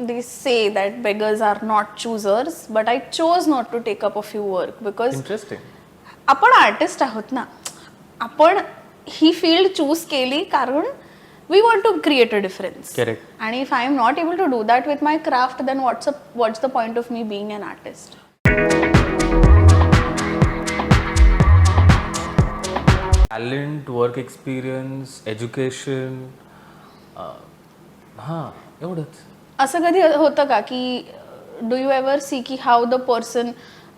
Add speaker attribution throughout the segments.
Speaker 1: they say that beggars are not choosers, but I chose not to take up a few work because
Speaker 2: interesting.
Speaker 1: आपण artist आहोत ना, आपण ही field choose केली कारण we want to create a difference.
Speaker 2: Correct.
Speaker 1: आणि if I am not able to do that with my craft, then what's the point of me being an artist.
Speaker 2: Talent, work experience, education, हां एवढंच.
Speaker 1: असं कधी होतं का की do you ever see की how the person,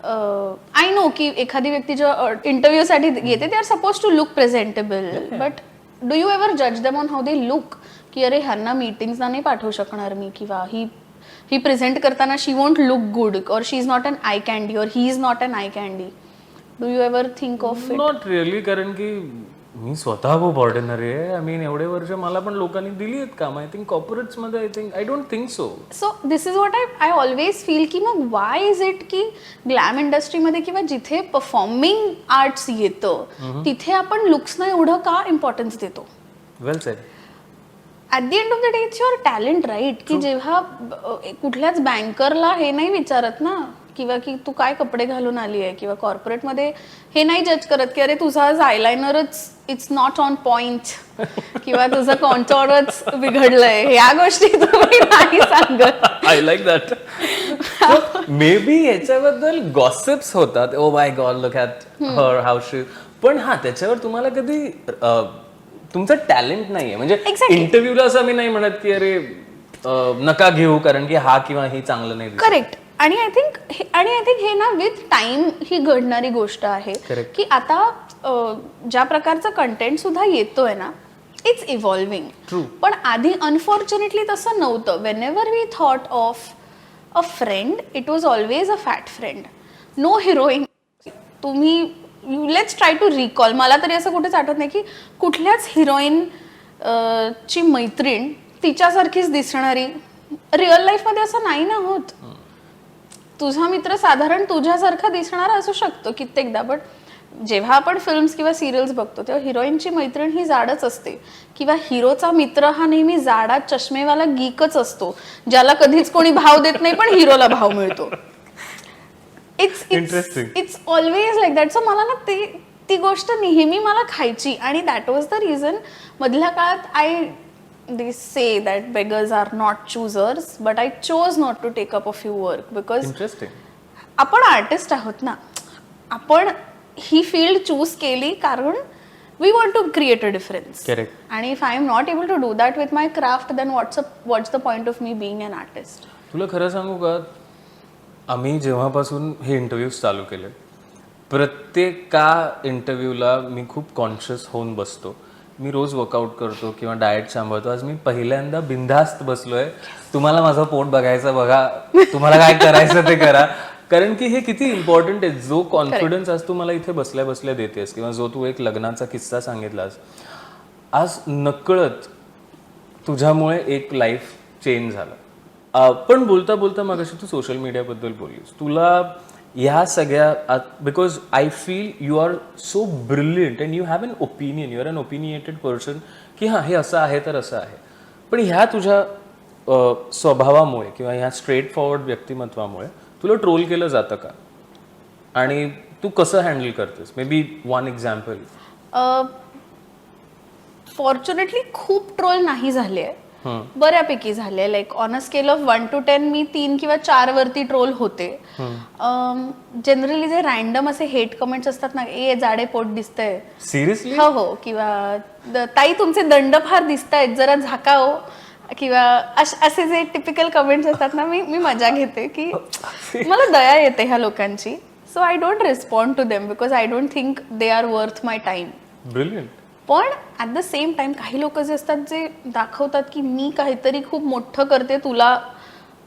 Speaker 1: I know की एखादी व्यक्ती जेव्हा इंटरव्ह्यूसाठी येते दे are supposed to look presentable, but do you ever जज them on how they look, की अरे ह्यांना मीटिंग्सला नाही पाठवू शकणार मी, किंवा ही प्रेझेंट करताना शी won't look good, or she is not an eye candy, or he is not an eye candy. Do you ever think of it?
Speaker 2: Not really, कारण की मी स्वतः खूप ऑर्डिनरी आहे. आय मीन एवढे वर्ष मला पण लोकांनी दिली आहेत काम. आय थिंक कॉर्पोरेट्समध्ये I don't think so.
Speaker 1: So this is what I always feel की मग वाय इज इट की ग्लॅम इंडस्ट्रीमध्ये किंवा जिथे परफॉर्मिंग आर्ट्स येतं तिथे आपण लुक्सना एवढं का इम्पॉर्टन्स देतो?
Speaker 2: Well said.
Speaker 1: At the end of the day it's your talent, right? की जेव्हा कुठल्याच बँकरला हे नाही विचारत ना, किंवा की तू काय कपडे घालून आली आहे, किंवा कॉर्पोरेटमध्ये हे नाही जज करत की अरे तुझा आज आयलायनरच इट्स नॉट ऑन पॉइंट, किंवा तुझं कॉन्टोरच बिघडलंय, या गोष्टी तुम्ही नाही सांगत.
Speaker 2: I like that. Maybe ह्याच्याबद्दल गॉसिप्स होतात, oh my God look at her how she, पण हा त्याच्यावर तुम्हाला कधी तुमचं टॅलेंट नाहीये म्हणजे इंटरव्ह्यूला असं मी नाही म्हणत की अरे नका घेऊ कारण की हा किंवा ही चांगलं नाही.
Speaker 1: करेक्ट. आणि आय थिंक हे ना विथ टाइम ही घडणारी गोष्ट आहे की आता ज्या प्रकारचं कंटेंट सुद्धा येतोय ना, इट्स इव्हॉल्विंग. पण आधी अनफॉर्च्युनेटली तसं नव्हतं. Whenever we thought of a friend, it was always a fat friend, no heroine. तुम्ही लेट्स ट्राय टू रिकॉल, मला तरी असं कुठेच आठवत नाही की कुठल्याच हिरोईन ची मैत्रीण तिच्यासारखीच दिसणारी. रिअल लाईफमध्ये असं नाही ना होत. तुझा मित्र साधारण तुझ्यासारखा दिसणारा असू शकतो कित्येकदा, बट जेव्हा आपण फिल्म्स किंवा सिरियल्स बघतो तेव्हा हिरोईनची मैत्रीण ही जाडच असते, किंवा हिरोचा मित्र हा नेहमी जाडा चष्मेवाला गीकच असतो, ज्याला कधीच कोणी भाव देत नाही पण हिरोला भाव मिळतो. It's always like that. So मला ना ती गोष्ट नेहमी मला खायची, आणि दॅट वॉज द रिझन मधल्या काळात they say that beggars are not choosers, but I chose not to take up a few work because आपण आर्टिस्ट आहोत ना, आपण ही फील्ड चूज केली कारण we want to create a difference. आणि if I am not able to do that with my craft, then what's the point of me being an artist.
Speaker 2: तुला खरं सांगू का, आम्ही जेव्हापासून हे इंटरव्ह्यूज चालू केले, प्रत्येका इंटरव्ह्यूला मी खूप कॉन्शियस होऊन बसतो. मी रोज वर्कआउट करतो किंवा डाएट सांभाळतो. आज मी पहिल्यांदा बिनधास्त बसलोय, तुम्हाला माझं पोट बघायचं बघा, तुम्हाला काय करायचं ते करा, कारण की हे किती इम्पॉर्टंट आहे. जो कॉन्फिडन्स आज तू मला इथे बसल्या बसल्या देतेस, किंवा जो तू एक लग्नाचा किस्सा सांगितलास, आज नकळत तुझ्यामुळे एक लाईफ चेंज झालं. पण बोलता बोलता मगाशी तू सोशल मीडियाबद्दल बोललीस. तुला ह्या सगळ्या, because I feel you are so brilliant and you have an opinion, you are an opinionated person, की हां हे असं आहे तर असं आहे. पण ह्या तुझ्या स्वभावामुळे किंवा ह्या स्ट्रेट फॉरवर्ड व्यक्तिमत्वामुळे तुला ट्रोल केलं जातं का, आणि तू कसं हँडल करतेस? May be one example.
Speaker 1: Fortunately खूप ट्रोल नाही झाले, बऱ्यापैकी झाले. Like on a scale of 1 to 10 मी 3 किंवा 4 वरती ट्रोल होते. जनरली जे रॅन्डम असे हेट कमेंट्स असतात ना, ए जाडे पोट दिसतंय,
Speaker 2: सिरियसली,
Speaker 1: हो हो, किंवा ताई तुमचे दंड फार दिसतायत, जरा झाकाओ, किंवा असे जे टिपिकल कमेंट्स असतात ना, मी मजा घेते की मला दया येते ह्या लोकांची. So I don't respond to them because I don't think they are worth my time.
Speaker 2: Brilliant.
Speaker 1: पण ॲट द सेम टाइम काही लोक जे असतात जे दाखवतात की मी काहीतरी खूप मोठं करते तुला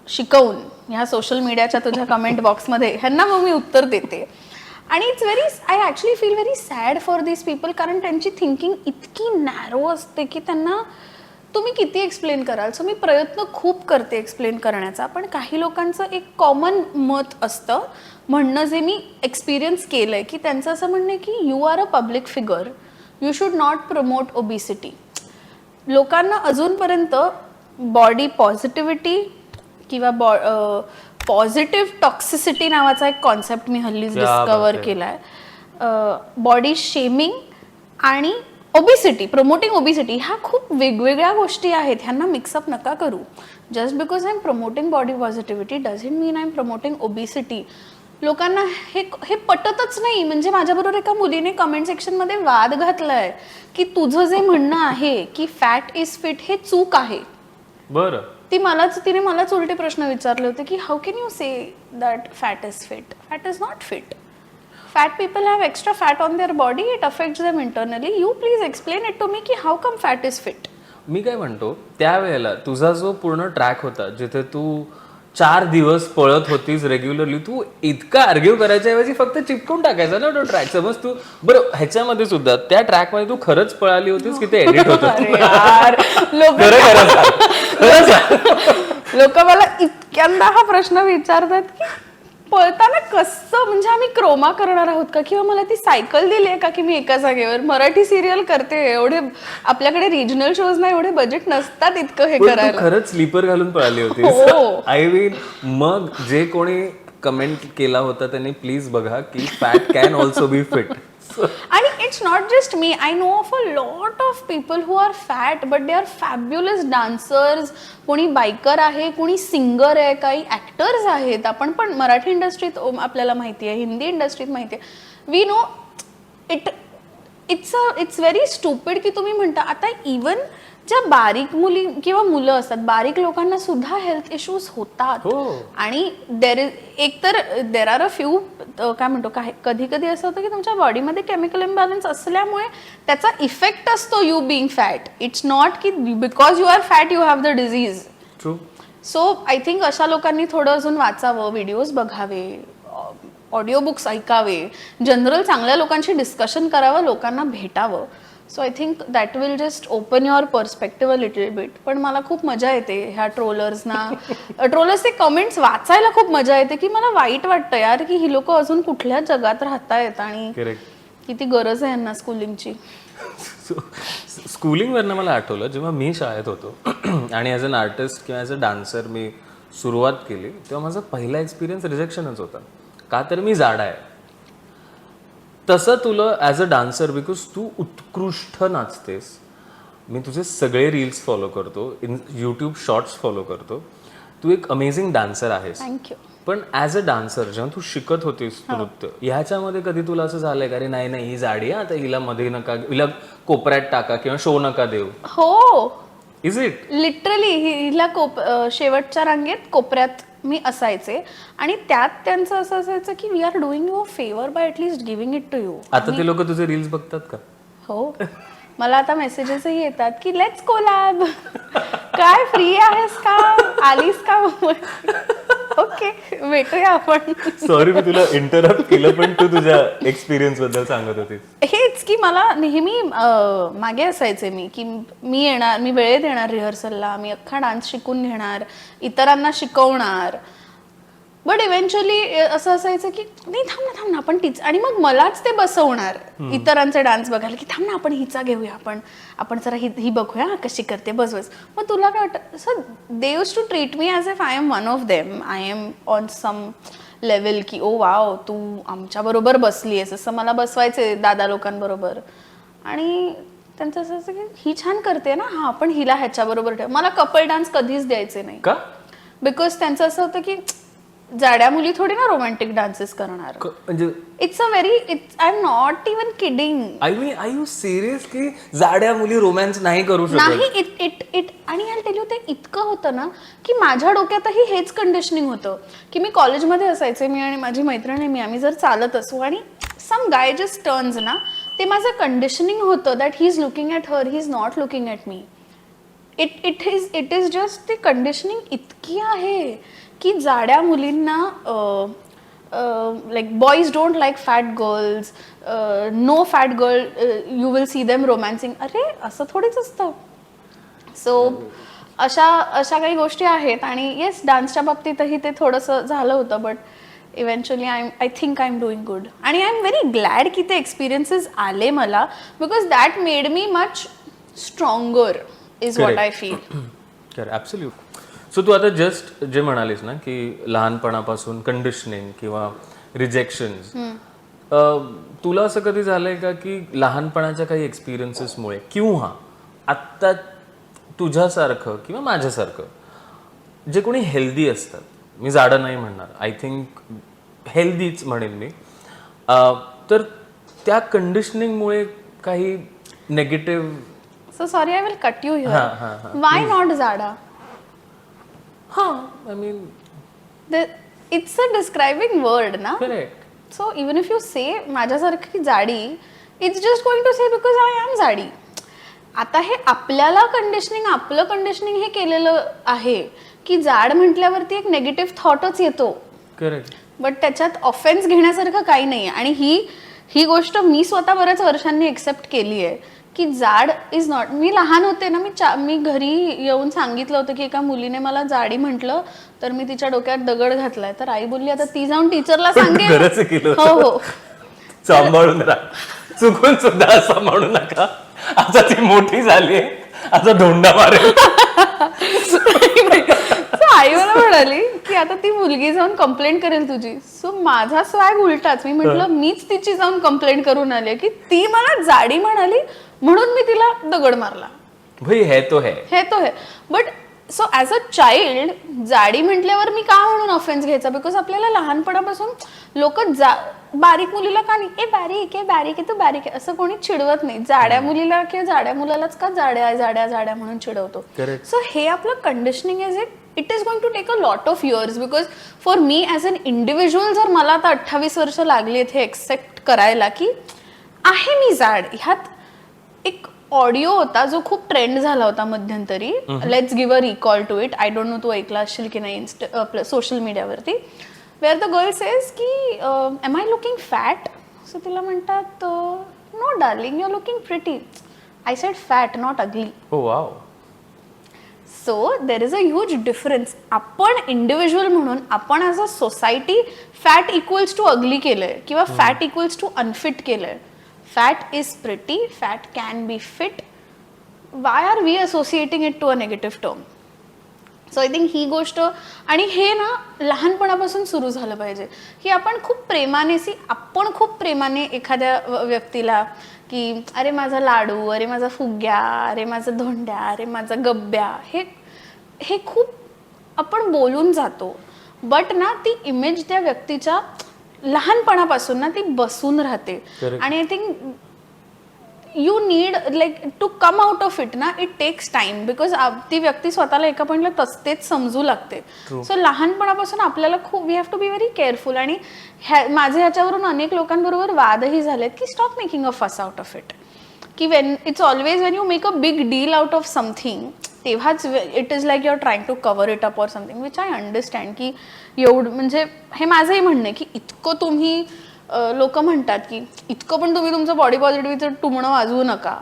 Speaker 1: शिकवून ह्या सोशल मीडियाच्या तुझ्या कमेंट बॉक्समध्ये, ह्यांना मग मी उत्तर देते. आणि I actually feel very sad for this people, कारण त्यांची थिंकिंग इतकी नॅरो असते की त्यांना तुम्ही किती एक्सप्लेन कराल. सो मी प्रयत्न खूप करते एक्सप्लेन करण्याचा, पण काही लोकांचं एक कॉमन मत असतं, म्हणणं जे मी एक्सपिरियन्स केलं आहे, की त्यांचं असं म्हणणं आहे की you are a public figure, you should not promote obesity. लोकांना अजूनपर्यंत बॉडी पॉझिटिव्हिटी किंवा पॉझिटिव्ह टॉक्सिसिटी नावाचा एक कॉन्सेप्ट मी हल्लीच डिस्कवर केलाय. बॉडी शेमिंग आणि ओबिसिटी, प्रमोटिंग ओबिसिटी, ह्या खूप वेगवेगळ्या गोष्टी आहेत. ह्यांना मिक्सअप नका करू. Just because I M promoting body positivity doesn't mean I am promoting obesity. लोकांना हे पटतच नाही. म्हणजे माझ्याबरोबर एका मुलीने कमेंट सेक्शनमध्ये वाद घातलाय की तुझं जे म्हणणं आहे की फॅट इज फिट हे चूक आहे.
Speaker 2: बरं.
Speaker 1: तिने मलाच उलटे प्रश्न विचारले होते की how can you say that fat is fit. Fat is not fit. Fat people have extra fat on their body. It affects them internally. You please explain it to me की how come fat is fit.
Speaker 2: मी काय म्हणतो, त्यावेळेला तुझा जो पूर्ण track होता जिथे तू 4 दिवस पळत होतीस रेग्युलरली, तू इतका आर्ग्यू करायच्या ऐवजी फक्त चिपकून टाकायचा ना तो ट्रॅक. समज तू बरं ह्याच्यामध्ये सुद्धा त्या ट्रॅक मध्ये तू खरंच पळाली होतीस की ते एडिट होतं?
Speaker 1: लोक मला इतक्यांदा हा प्रश्न विचारतात की पळताना कसं, म्हणजे आम्ही क्रोमा करणार आहोत का, किंवा मला ती सायकल दिली आहे का की मी एका जागेवर मराठी सिरियल करते. एवढे आपल्याकडे रिजनल शोज ना एवढे बजेट नसतात इतकं हे करायला.
Speaker 2: खरंच स्लीपर घालून पळाली होती. आय मीन मग जे कोणी कमेंट केला होता त्यांनी प्लीज बघा की fat can also be fit.
Speaker 1: आणि it's not just me. I know of a lot of people who are fat but they are fabulous dancers. कोणी बायकर आहे, कोणी सिंगर आहे, काही ऍक्टर्स आहेत. आपण पण मराठी इंडस्ट्रीत आपल्याला माहिती आहे, हिंदी इंडस्ट्रीत माहिती आहे. We know it's very stupid की तुम्ही म्हणता. आता इवन ज्या बारीक मुली किंवा मुलं असतात, बारीक लोकांना सुद्धा हेल्थ इश्यूज होतात. आणि देर आर अ फ्यू काय म्हणतो, काय कधी कधी असं होतं की तुमच्या बॉडीमध्ये केमिकल इम्बॅलन्स असल्यामुळे त्याचा इफेक्ट असतो you being fat. It's not की because you are fat you have the disease. So I think अशा लोकांनी थोडं अजून वाचावं, व्हिडिओज बघावे, ऑडिओ बुक्स ऐकावे, जनरल चांगल्या लोकांशी डिस्कशन करावं, लोकांना भेटावं. So I think that will just open your perspective a little bit. पण मला खूप मजा येते ह्या ट्रोलर्सचे कमेंट्स वाचायला खूप मजा येते की मला वाईट वाटतं यार की ही लोक अजून कुठल्या जगात राहतायत आणि किती गरज आहे यांना स्कूलिंगची.
Speaker 2: स्कूलिंगवरनं मला आठवलं जेव्हा मी शाळेत होतो आणि ॲज अन आर्टिस्ट किंवा ॲज अ डान्सर मी सुरुवात केली तेव्हा माझा पहिला एक्सपिरियन्स रिजेक्शनच होता. का तर मी जाडा आहे. तसं तुला ॲज अ डान्सर, बिकॉज तू उत्कृष्ट नाचतेस, मी तुझे सगळे रील्स फॉलो करतो, यूट्यूब शॉर्ट्स फॉलो करतो, तू एक अमेझिंग डान्सर आहेस.
Speaker 1: थँक्यू.
Speaker 2: पण ॲज अ डान्सर जेव्हा तू शिकत होतीस नृत्य, ह्याच्यामध्ये कधी तुला असं झालंय का रे नाही नाही ही जाडी आहे आता हिला मध्ये नका, हिला कोपऱ्यात टाका किंवा शो नका देऊ?
Speaker 1: हो,
Speaker 2: इज इट
Speaker 1: लिटरली. हिला शेवटच्या रांगेत कोपऱ्यात मी असायचे आणि त्यात त्यांचं असं असायचं की we are doing you a favour by at least giving it to you.
Speaker 2: आता ते लोक तुझे रील्स बघतात का?
Speaker 1: हो, मला आता मेसेजेसही येतात की लेट्स कोलॅब, काय फ्री आहेस का, आलीस का? ओके, भेटूया आपण.
Speaker 2: सॉरी मी तुला इंटरप्ट केलं, पण तू तुझ्या एक्सपिरियन्स बद्दल सांगत होतीस.
Speaker 1: हेच की मला नेहमी मागे असायचे मी की मी वेळेत येणार रिहर्सलला, मी अख्खा डान्स शिकून घेणार, इतरांना शिकवणार. बट इव्हेंच्युअली असं असायचं की नाही थांब ना आपण तीच, आणि मग मलाच ते बसवणार इतरांचे डान्स बघायला की थांब ना आपण हिचा घेऊया, आपण जरा ही बघूया कशी करते, बस. मग तुला काय वाटतं, so they use to treat me as if I am one of them, I am on some level की ओ वाव तू आमच्याबरोबर बसली आहेस, असं मला बसवायचे दादा लोकांबरोबर. आणि त्यांचं असं असं की ही छान करते ना, हा आपण हिला ह्याच्याबरोबर ठेव. मला कपल डान्स कधीच द्यायचे नाही.
Speaker 2: का?
Speaker 1: बिकॉज त्यांचं असं होतं की जाड्या मुली थोडी ना रोमॅन्टिक डान्सेस करणार.
Speaker 2: म्हणजे
Speaker 1: it's a very I am not even kidding.
Speaker 2: I mean are you serious की जाड्या मुली रोमॅन्स नाही करू शकत?
Speaker 1: नाही. इट आणि आय टेल यू, ते इतकं होतं ना की माझ्या डोक्यातही हेच कंडिशनिंग होतं की मी कॉलेजमध्ये असायचे, मी आणि माझी मैत्रीण आहे, आम्ही जर चालत असू आणि सम गाय जस्ट टर्न्स ना, ते माझं कंडिशनिंग होतं that he is looking at her, he is not looking at me. It is just ती कंडिशनिंग इतकी आहे की जाड्या मुलींना like boys don't like fat girls, no fat girl you will see them romancing. अरे असं थोडीच असतं. सो अशा काही गोष्टी आहेत. आणि येस, डान्सच्या बाबतीतही ते थोडंसं झालं होतं, but eventually I think I am doing good. आणि आय एम व्हेरी ग्लॅड की ते एक्सपिरियन्सेस आले मला, because that made me much stronger is what I feel.
Speaker 2: Absolute. So तू आता जस्ट जे म्हणालीस ना की लहानपणापासून कंडिशनिंग किंवा रिजेक्शन्स, तुला असं कधी झालंय का की लहानपणाच्या काही एक्सपिरियन्सेसमुळे किंवा आत्ता तुझ्यासारखं किंवा माझ्यासारखं जे कोणी हेल्दी असतात, मी जाडं नाही म्हणणार, आय थिंक हेल्दीच म्हणेन मी, तर त्या कंडिशनिंगमुळे काही negative.
Speaker 1: So sorry I will cut you here. Why not जाडा?
Speaker 2: I mean
Speaker 1: it's a describing word ना.
Speaker 2: Correct.
Speaker 1: So even if you say माझ्यासारखी जाडी, it's just going to say because I am जाडी. आता हे आपल्याला आपलं कंडिशनिंग हे केलेलं आहे की जाड म्हटल्यावरती एक नेगेटिव्ह थॉटच येतो.
Speaker 2: करेक्ट.
Speaker 1: बट त्याच्यात ऑफेन्स घेण्यासारखं काही नाही. आणि ही गोष्ट मी स्वतः बऱ्याच वर्षांनी एक्सेप्ट केली आहे की जाड इज नॉट. मी लहान होते ना, मी घरी येऊन सांगितलं होतं की एका मुलीने मला जाडी म्हटलं तर मी तिच्या डोक्यात दगड घातलाय. तर आई बोलली आता ती जाऊन टीचरला सांगेल. हो.
Speaker 2: सांभाळून राहा, चुकून सुद्धा असं म्हणू नका. आता ती मोठी झाली, आता धोंडा मारेल.
Speaker 1: आई मला म्हणाली की आता ती मुलगी जाऊन कंप्लेंट करेल तुझी. सो माझा स्वॅग उलटाच. मी म्हटलं मीच तिची जाऊन कंप्लेंट करून आली की ती मला जाडी म्हणाली म्हणून मी तिला दगड मारला.
Speaker 2: भाई हे तो है.
Speaker 1: But so as a child जाडी म्हटल्यावर मी का म्हणून ऑफेन्स घ्यायचा? बिकॉज आपल्याला लहानपणापासून लोक बारीक मुलीला का नाही, ए बारीक आहे तू बारीक आहे असं कोणी चिडवत नाही. जाड्या मुलीला किंवा जाड्या मुलालाच का जाड्या म्हणून चिडवतो. सो हे आपलं conditioning it is going to take a lot of years. Because for me as an individual जर मला आता 28 वर्ष लागली हे एक्सेप्ट करायला की आहे मी जाड. ह्यात एक ऑडिओ होता जो खूप ट्रेंड झाला होता मध्यंतरी. Let's give a recall to it. I don't know तू ऐकला असशील की नाही सोशल मीडियावरती. वेअर द गर्ल सेज की am I looking fat? So तिला म्हणतात no darling, you are looking pretty. I said fat, not ugly.
Speaker 2: Oh wow.
Speaker 1: So there is a huge difference. आपण इंडिव्हिज्युअल म्हणून आपण as a society fat equals to ugly केलंय किंवा fat equals to unfit केलंय. Fat is pretty, fat can be fit. Why are we associating it to a negative term? So I think he गोष्ट आणि हे ना लहानपणापासून सुरू झालं पाहिजे की आपण खूप प्रेमाने एखाद्या व्यक्तीला की अरे माझा लाडू, अरे माझा फुग्या, अरे माझा धोंड्या, अरे माझा गब्ब्या, हे खूप आपण बोलून जातो. बट ना ती इमेज त्या व्यक्तीच्या लहानपणापासून ना ती बसून राहते. आणि I think you need like to come out of it ना, इट टेक्स टाइम. बिकॉज ती व्यक्ती स्वतःला एका पॉईंटला तेच समजू लागते. सो लहानपणापासून आपल्याला खूप we have to be very careful. आणि माझे ह्याच्यावरून अनेक लोकांबरोबर वादही झालेत की stop making a fuss out of it. की it's always when you make a big deal out of something तेव्हाच it is like you are trying to cover it up or something, which I understand. की एवढं म्हणजे हे माझंही म्हणणं आहे की इतकं तुम्ही लोक म्हणतात की इतकं पण तुम्ही तुमचं बॉडी पॉझिटिव्हिटीचं टुमणं वाजवू नका.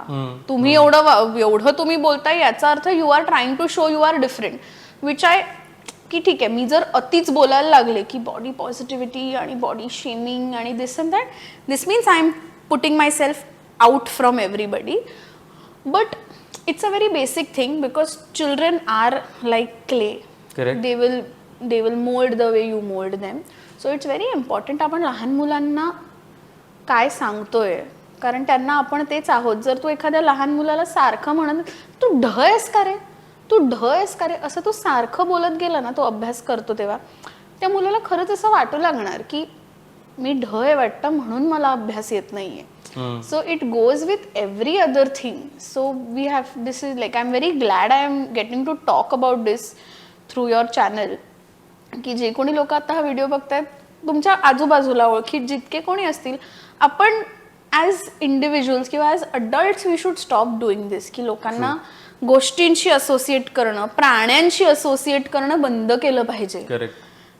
Speaker 1: तुम्ही एवढं तुम्ही बोलताय याचा अर्थ you are trying to show you are different. Which I की ठीक आहे, मी जर अतिच बोलायला लागले की बॉडी पॉझिटिव्हिटी आणि बॉडी शेमिंग आणि this and that, this means I am putting myself out from everybody. But it's a very basic thing because children are like clay.
Speaker 2: Correct.
Speaker 1: They will mold the way you mold them. So it's very important आपण लहान मुलांना काय सांगतोय, कारण त्यांना आपण तेच आहोत. जर तू एखाद्या लहान मुलाला सारखं म्हणत तू ढ आहेस का रे असं तू सारखं बोलत गेला ना, तो अभ्यास करतो तेव्हा त्या मुलाला खरंच असं वाटू लागणार की मी ढ आहे वाटतं म्हणून मला अभ्यास येत नाहीये. So it goes with every other thing. So we have, this is like, I'm very glad I am getting to talk about this through your channel. की जे कोणी लोक आता हा व्हिडिओ बघतायत, तुमच्या आजूबाजूला ओळखीत जितके कोणी असतील, आपण ॲज इंडिव्हिज्युअल्स किंवा as adults we should stop doing this. की लोकांना गोष्टींशी असोसिएट करणं, प्राण्यांशी असोसिएट करणं बंद केलं पाहिजे.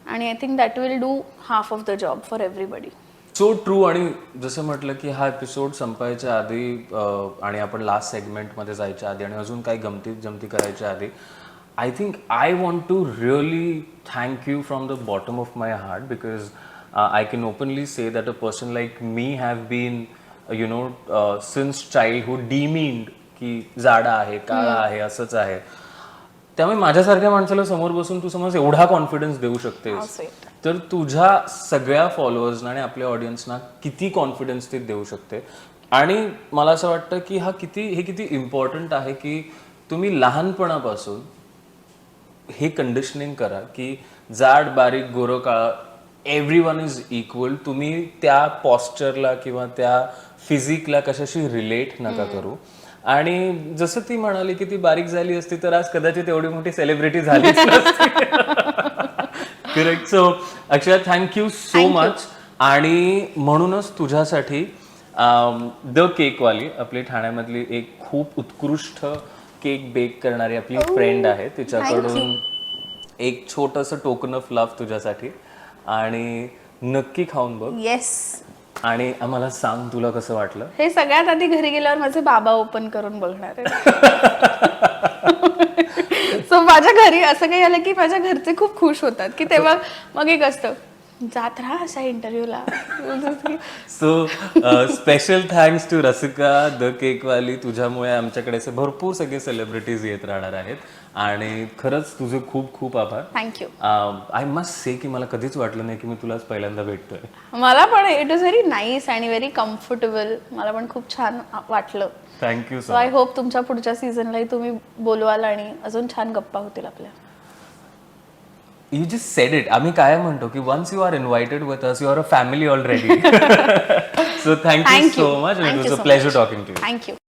Speaker 1: आणि I think that will do half of the job for everybody.
Speaker 2: So true. आणि जसं म्हटलं की हा एपिसोड संपायच्या आधी आणि आपण लास्ट सेगमेंटमध्ये जायच्या आधी आणि अजून काही जमती करायच्या आधी, I think I want to really thank you from the bottom of my heart, because I can openly say that a person like me have been you know since childhood demeaned की जाडा आहे, काळा आहे, असंच आहे. त्यामुळे माझ्यासारख्या माणसाला समोर बसून तू समज एवढा कॉन्फिडन्स देऊ शकतेस, तर तुझ्या सगळ्या फॉलोअर्सना आणि आपल्या ऑडियन्सना किती कॉन्फिडन्स ती देऊ शकते. आणि मला असं वाटतं की हे किती इम्पॉर्टंट आहे की तुम्ही लहानपणापासून हे कंडिशनिंग करा की जाड बारीक गोरं काळा एव्हरीवन इज इक्वल. तुम्ही त्या पॉस्चरला किंवा त्या फिजिकला कशाशी रिलेट नका करू. आणि जसं ती म्हणाली की ती बारीक झाली असती तर आज कदाचित एवढी मोठी सेलिब्रिटी झालीच नसती. करेक्ट. सो अक्षया, थँक्यू सो मच. आणि म्हणूनच तुझ्यासाठी द केकवाली आपली ठाण्यामधली एक खूप उत्कृष्ट केक बेक करणारी आपली फ्रेंड आहे, तिच्याकडून एक छोटंसं टोकन ऑफ लव्ह तुझ्यासाठी. आणि नक्की खाऊन बघ.
Speaker 1: येस.
Speaker 2: आणि आम्हाला सांग तुला कसं वाटलं.
Speaker 1: हे सगळ्यात आधी घरी गेल्यावर माझे बाबा ओपन करून बघणार आहे. सो माझ्या घरी असं काही आलं की माझ्या घरचे खूप खुश होतात की तेव्हा मग एक असतं जात राहा असा इंटरव्ह्यूला.
Speaker 2: So special thanks to Rasika the केकवाली. तुझ्यामुळे आमच्याकडे असे भरपूर सगळे सेलिब्रिटीज येत राहणार आहेत. आणि खरंच तुझे खूप खूप आभार.
Speaker 1: थँक्यू.
Speaker 2: आय मस्ट से की मला कधीच वाटलं नाही की मी तुलाच पहिल्यांदा भेटतोय.
Speaker 1: मला पण इट इज व्हेरी नाईस आणि व्हेरी कम्फर्टेबल. मला पण खूप छान वाटलं.
Speaker 2: थँक्यू
Speaker 1: सो आय होप तुमच्या पुढच्या सीझनलाही तुम्ही बोलवाल आणि अजून छान गप्पा होतील आपल्या.
Speaker 2: You just said it. आम्ही काय म्हणतो की once you are invited with us, you are a family already. So thank you so much. It was a pleasure talking to you.
Speaker 1: Thank you.